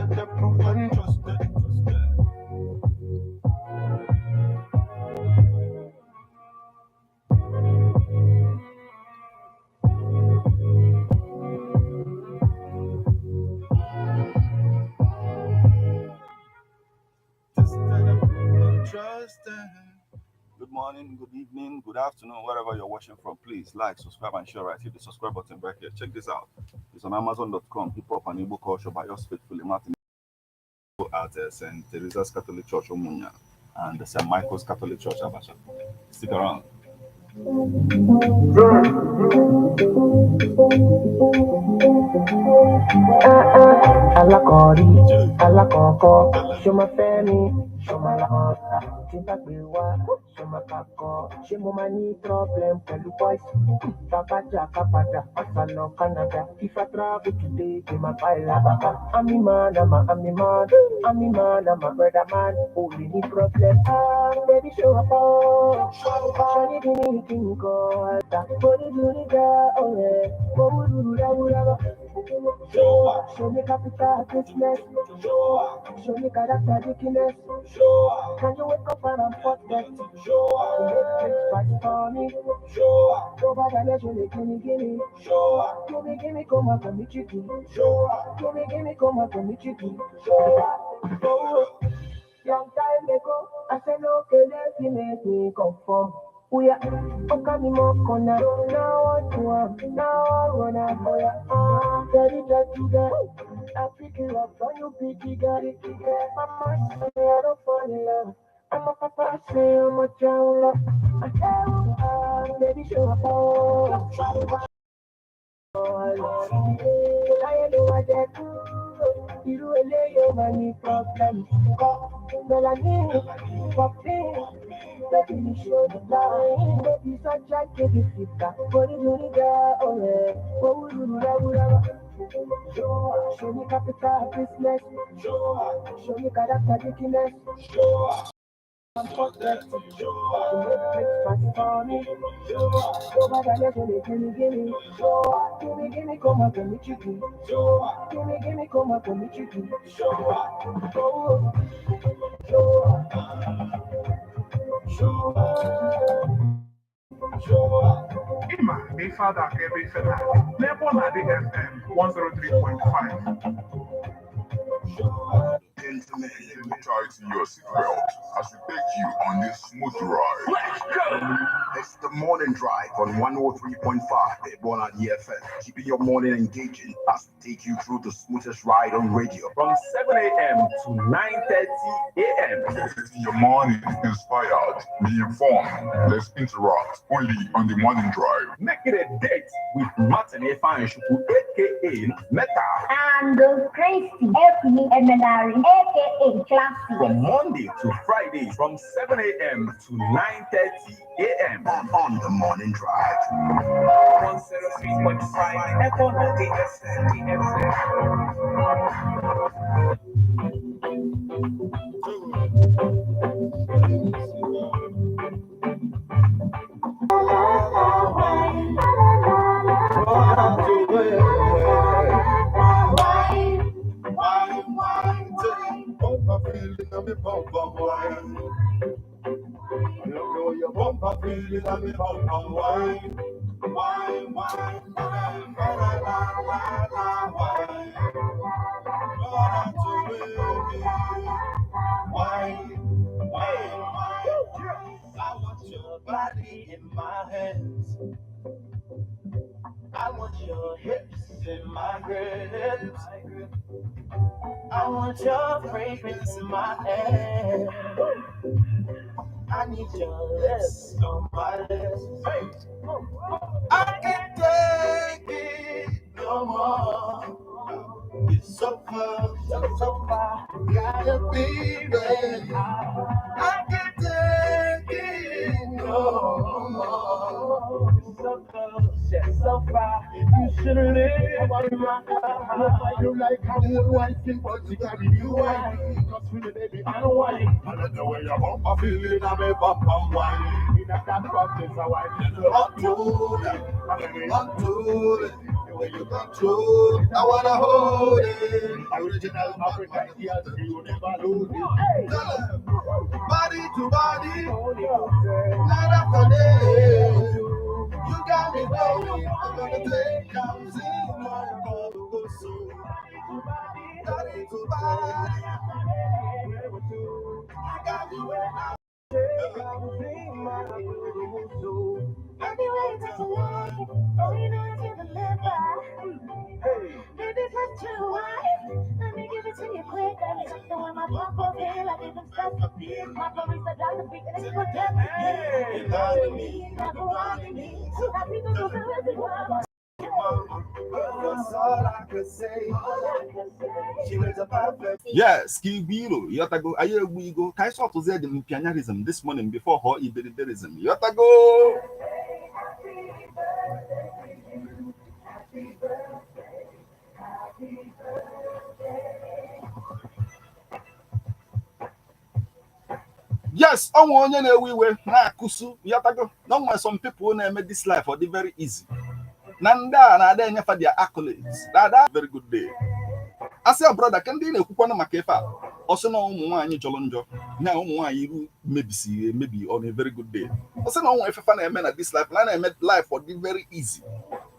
Tested, proven, trusted. Good morning, good evening, good afternoon, wherever you're watching from. Please like, subscribe, and share right. Hit the subscribe button right here. Check this out. It's on Amazon.com. Hip Hop and Igbo Culture by yours faithfully, Martin, at St. Teresa's Catholic Church, Omunya, and the St. Michael's Catholic Church, Abacha. Stick around. Alakori, alakoko, show my family, show my love, Timbakwewa, show my kako, show my money problem, pẹ̀lú boys, Tabaja, Kapada, Asalo, Canada, if I travel today, they my buy Labaka, I'm a man, I'm a man, I'm a man, I'm a brother man, only need problem, baby show up, show me the meeting call, body do the girl, oh yeah, show me capital business. Show me character weakness. Can you wake up and I'm perfect? Make breakfast for me. Over the leisure, gimme. Gimme, come on, come me chicken. Gimme, come on, come me chicken. Long time ago, I said no, let me make me conform. We are okay, more now what you want, now I wanna go ya. Very just to get, I pick it up, don't you pick it up. Mama say I don't fall in love. I'm a papa say I'm a child. I tell baby show up. I know I get you relay your money problem. Melanie, popping. Baby, me show the line. Baby, such a kitty sister. What is it, girl? Oh, yeah. What would you do? Show me capital business. Show me character weakness. I'm perfect. Make breakfast for me. Over the leisure, gimme, come on, come me chicken. Gimme, come on, come me chicken. Ima, the father every Saturday. Level na the FM 103.5. Gentlemen, let me tighten your seatbelt as we take you on this smooth ride. Let's go! It's the morning drive on 103.5 Ebola DFM, keeping your morning engaging as we take you through the smoothest ride on radio. From 7 a.m. to 9:30 a.m. Getting your morning inspired, be informed, let's interact only on the morning drive. Make it a date with Martin Efanshuku, aka Meta. And Christy, aka Eminari, aka Classy. From Monday to Friday, from 7 a.m. to 9:30 a.m. On the morning drive. 103.5 Echo I want your body in my hands. I want your hips in my grip. I want your fragrance in my hair. I need your lips on my lips. I can't take it no more. You're so close, so far. Gotta be ready. I can't take it no more. You're so close, yet so far. You should live in my heart. You like a wood wine, but you carry you wine. Just feel the baby and wine. I love the way you bump, I feel it, I may bump and wine. In a dance practice, I wine. Up to it, up to it. when you control, I wanna hold it. Original African, yes, you never lose it. Tell them, body to body, night after day. You got me going, I'm gonna take comes in my bubble soul. Body to body, you got me when I comes in my bubble soul. Anyway, that's a lie. Oh, you know I can deliver. Hey. Baby, put your wife. Let me give it to you quick. I need something with my pump up here. Like even stuff a bit. My police are down the beat and it's for death. Hey. You're calling me. Never wanting me. I think I'm going to let it go. That's all I could say. She was a perfect. Yes, Kibiro, Yotago, I we go. I saw to say the pianism this morning before her Iberiderism. Yotago. Yes, I'm on your way. Na kusu, Yotago. No, some people made this life for the very easy. Nanda, na then for their accolades. That very good day. I say, brother, can they cook on my kefa? Also, no one jolonjo. Now, one maybe on a very good day. Also, no one if I man at this life, and I made life for the very easy.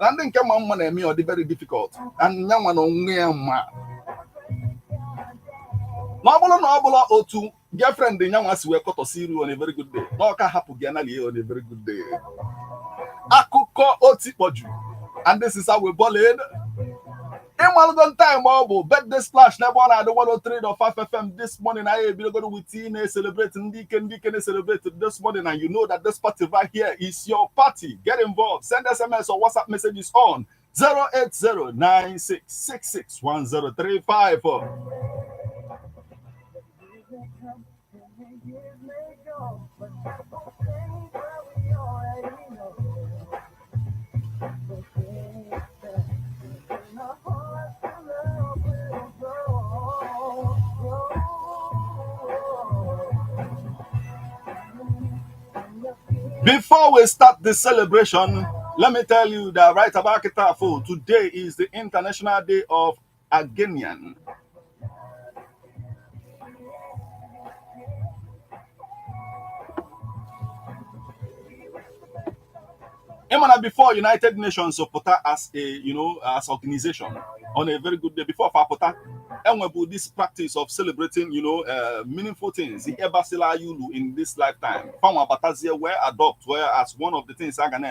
And then come on, man, me or the very difficult. And now one on me, Nobula O2, girlfriend, the young ones were caught to see you on a very good day. No, can happen Ganali on a very good day. Akuko Oti Poju. And this is how we ball it. In one time, mobile, bet this splash, never on the 103 or 5 FM this morning. I be going with Tina celebrating Deacon celebrated this morning, and you know that this party right here is your party. Get involved. Send SMS or WhatsApp messages on 08096661035. Before we start the celebration, let me tell you that right about Kitafo, today is the International Day of Agenian. Emana before United Nations supporter as a as organization on a very good day before Fapota, and we put this practice of celebrating meaningful things in this lifetime. Fama Batazia were adopt where as one of the things I can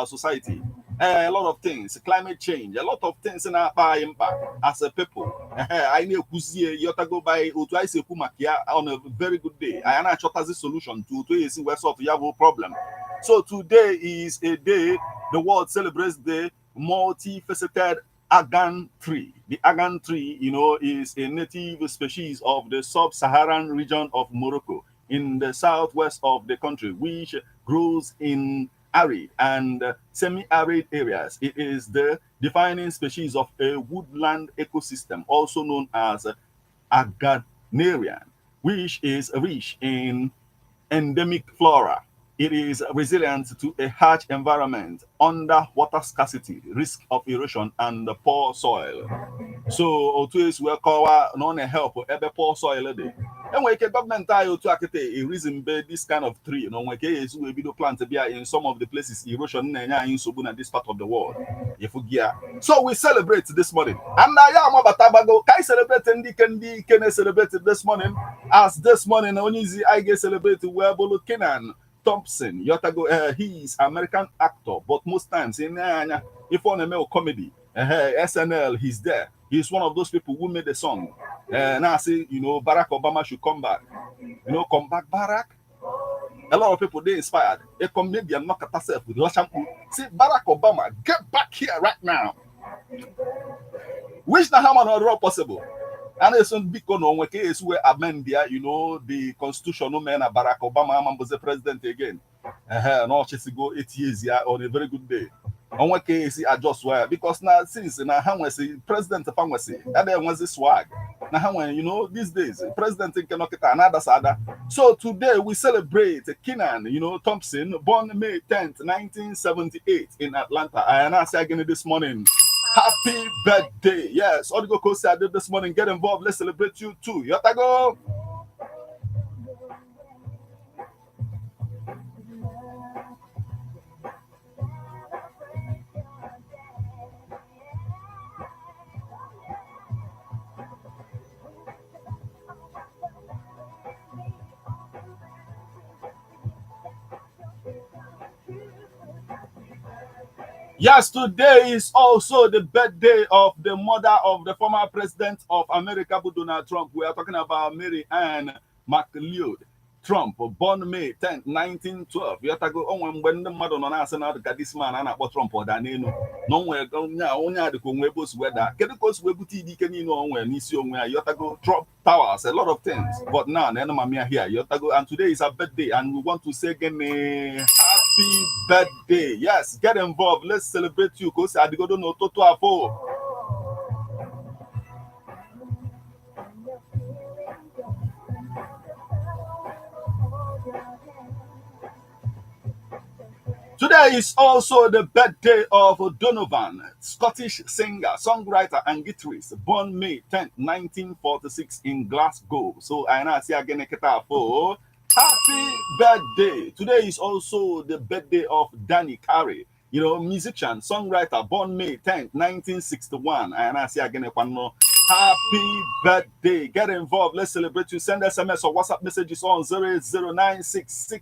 society. A lot of things, climate change, a lot of things in our impact as a people. I know Kuzie Yotago by Utwaise Kumakia on a very good day. I am not as a solution to West of Yavo problem. So today is a day the world celebrates the multifaceted Agan tree. The Agan tree, is a native species of the sub-Saharan region of Morocco in the southwest of the country, which grows in arid and semi-arid areas. It is the defining species of a woodland ecosystem, also known as Aganarian, which is rich in endemic flora. It is resilient to a harsh environment, under water scarcity, risk of erosion, and poor soil. So, always we call non help ebe poor soil. And when the government to a reason this kind of tree, when we be plant in some of the places erosion in Sobuna, this part of the world. So we celebrate this morning. And I am about Tabago. Can celebrate and can celebrate this morning? As this morning, only I get celebrated where Bolo Kenan Thompson, Yotago, he is American actor, but most times in if on a male comedy, SNL, he's there. He's one of those people who made the song. Now I say, Barack Obama should come back. Come back, Barack. A lot of people they inspired. A comedian knock at herself with Lashampu. Say, Barack Obama, get back here right now. Which Nahaman not possible. And it's on because no one case where amend the constitution no man Barack Obama was the president again. No just go 8 years here on a very good day. On one case I just swear because now since now how was the president of Pharmacy and there was this swag. Now, when you know these days, President cannot get another sada. So today we celebrate Kenan, Thompson, born May 10th, 1978 in Atlanta. And I say again this morning, happy birthday. Yes, Odigo Kosi I did this morning. Get involved. Let's celebrate you too. Yotago. Yes, today is also the birthday of the mother of the former president of America, Donald Trump. We are talking about Mary Ann McLeod Trump, born May 10, 1912. You have to go on when the mother on us and out this man and about Trump or Danino. No way, only had the Conwebos weather. Get the coast Webuti, can you know when you see where you have to go Trump Towers, a lot of things. But now, Nenamamia here, you have to go, and today is a birthday, and we want to say again, happy birthday. Yes, get involved. Let's celebrate you because I don't know Toto Afo. Today is also the birthday of Donovan, Scottish singer, songwriter, and guitarist, born May 10, 1946 in Glasgow. So I now see again for happy birthday. Today is also the birthday of Danny Carey, musician, songwriter, born May 10, 1961. And I see again one more. Happy birthday. Get involved. Let's celebrate you. Send SMS or WhatsApp messages on 00966.